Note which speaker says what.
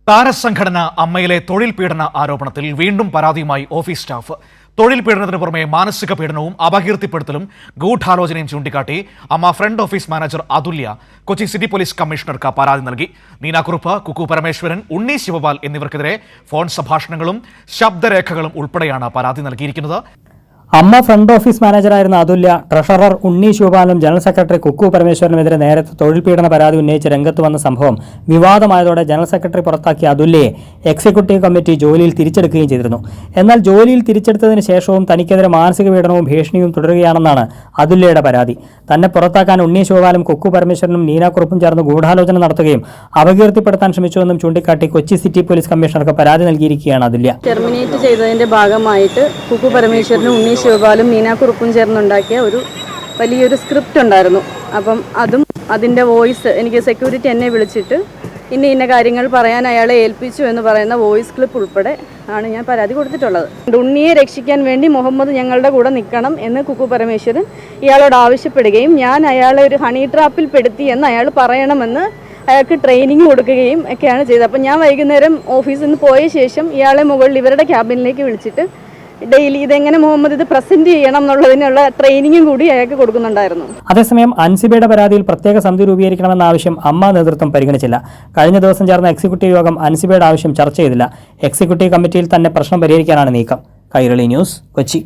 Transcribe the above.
Speaker 1: താരസംഘടന അമ്മയിലെ തൊഴിൽ പീഡന ആരോപണത്തിൽ വീണ്ടും പരാതിയുമായി ഓഫീസ് സ്റ്റാഫ്. തൊഴിൽ പീഡനത്തിന് പുറമെ മാനസിക പീഡനവും അപകീർത്തിപ്പെടുത്തലും ഗൂഢാലോചനയും ചൂണ്ടിക്കാട്ടി അമ്മ ഫ്രണ്ട് ഓഫീസ് മാനേജർ അതുല്യ കൊച്ചി സിറ്റി പോലീസ് കമ്മീഷണർക്ക് പരാതി നൽകി. നീനാക്കുറുപ്പ്, കുക്കു പരമേശ്വരൻ, ഉണ്ണി ശിവപാൽ എന്നിവർക്കെതിരെ ഫോൺ സംഭാഷണങ്ങളും ശബ്ദരേഖകളും ഉൾപ്പെടെയാണ് പരാതി നൽകിയിരിക്കുന്നത്.
Speaker 2: അമ്മ ഫ്രണ്ട് ഓഫീസ് മാനേജറായിരുന്ന അതുല്യ, ട്രഷറർ ഉണ്ണി ശിവപാലും ജനറൽ സെക്രട്ടറി കുക്കു പരമേശ്വരനുമെതിരെ നേരത്തെ തൊഴിൽ പീഡന പരാതി ഉന്നയിച്ച് രംഗത്ത് വന്ന സംഭവം വിവാദമായതോടെ ജനറൽ സെക്രട്ടറി പുറത്താക്കിയ അതുല്യയെ എക്സിക്യൂട്ടീവ് കമ്മിറ്റി ജോലിയിൽ തിരിച്ചെടുക്കുകയും ചെയ്തിരുന്നു. എന്നാൽ ജോലിയിൽ തിരിച്ചെടുത്തതിന് ശേഷവും തനിക്കെതിരെ മാനസിക പീഡനവും ഭീഷണിയും തുടരുകയാണെന്നാണ് അതുല്യയുടെ പരാതി. തന്നെ പുറത്താക്കാൻ ഉണ്ണി ശിവപാലും കുക്കു പരമേശ്വരനും നീനാക്കുറുപ്പും ചേർന്ന് ഗൂഢാലോചന നടത്തുകയും അപകീർത്തിപ്പെടുത്താൻ ശ്രമിച്ചുവെന്നും ചൂണ്ടിക്കാട്ടി കൊച്ചി സിറ്റി പോലീസ് കമ്മീഷണർക്ക് പരാതി നൽകിയിരിക്കുകയാണ് അതുല്യ.
Speaker 3: ടെർമിനേറ്റ് ചെയ്തതിന്റെ ഭാഗമായിട്ട് കുക്കു പരമേശ്വരനും ഉണ്ണി ശിവപാലും നീനാക്കുറുപ്പും ചേർന്നുണ്ടാക്കിയ ഒരു വലിയൊരു സ്ക്രിപ്റ്റ് ഉണ്ടായിരുന്നു. അപ്പം അതിൻ്റെ വോയിസ് എനിക്ക് സെക്യൂരിറ്റി എന്നെ വിളിച്ചിട്ട് ഇന്ന കാര്യങ്ങൾ പറയാൻ അയാളെ ഏൽപ്പിച്ചു എന്ന് പറയുന്ന വോയിസ് ക്ലിപ്പ് ഉൾപ്പെടെ ആണ് ഞാൻ പരാതി കൊടുത്തിട്ടുള്ളത്. ഉണ്ണിയെ രക്ഷിക്കാൻ വേണ്ടി മുഹമ്മദ് ഞങ്ങളുടെ കൂടെ നിൽക്കണം എന്ന് കുക്കു പരമേശ്വരൻ ഇയാളോട് ആവശ്യപ്പെടുകയും ഞാൻ അയാളെ ഒരു ഹണി ട്രാപ്പിൽ പെടുത്തി എന്ന് അയാൾ പറയണമെന്ന് അയാൾക്ക് ട്രെയിനിങ് കൊടുക്കുകയും ഒക്കെയാണ് ചെയ്തത്. അപ്പം ഞാൻ വൈകുന്നേരം ഓഫീസിൽ നിന്ന് പോയ ശേഷം ഇയാളെ മുകളിൽ ഇവരുടെ ക്യാബിനിലേക്ക് വിളിച്ചിട്ട് ഡെയിലി ഇതെങ്ങനെ മുഹമ്മദ് ഇത് പ്രസന്റ് ചെയ്യണം എന്നുള്ളതിനുള്ള ട്രെയിനിങ്ങും കൂടി അയാൾക്ക് കൊടുക്കുന്നുണ്ടായിരുന്നു.
Speaker 2: അതേസമയം അൻസിബയുടെ പരാതിയിൽ പ്രത്യേക സമിതി രൂപീകരിക്കണമെന്ന ആവശ്യം അമ്മ നേതൃത്വം പരിഗണിച്ചില്ല. കഴിഞ്ഞ ദിവസം ചേർന്ന എക്സിക്യൂട്ടീവ് യോഗം അൻസിബയുടെ ആവശ്യം ചർച്ച ചെയ്തില്ല. എക്സിക്യൂട്ടീവ് കമ്മിറ്റിയിൽ തന്നെ പ്രശ്നം പരിഹരിക്കാനാണ് നീക്കം. കൈരളി ന്യൂസ്, കൊച്ചി.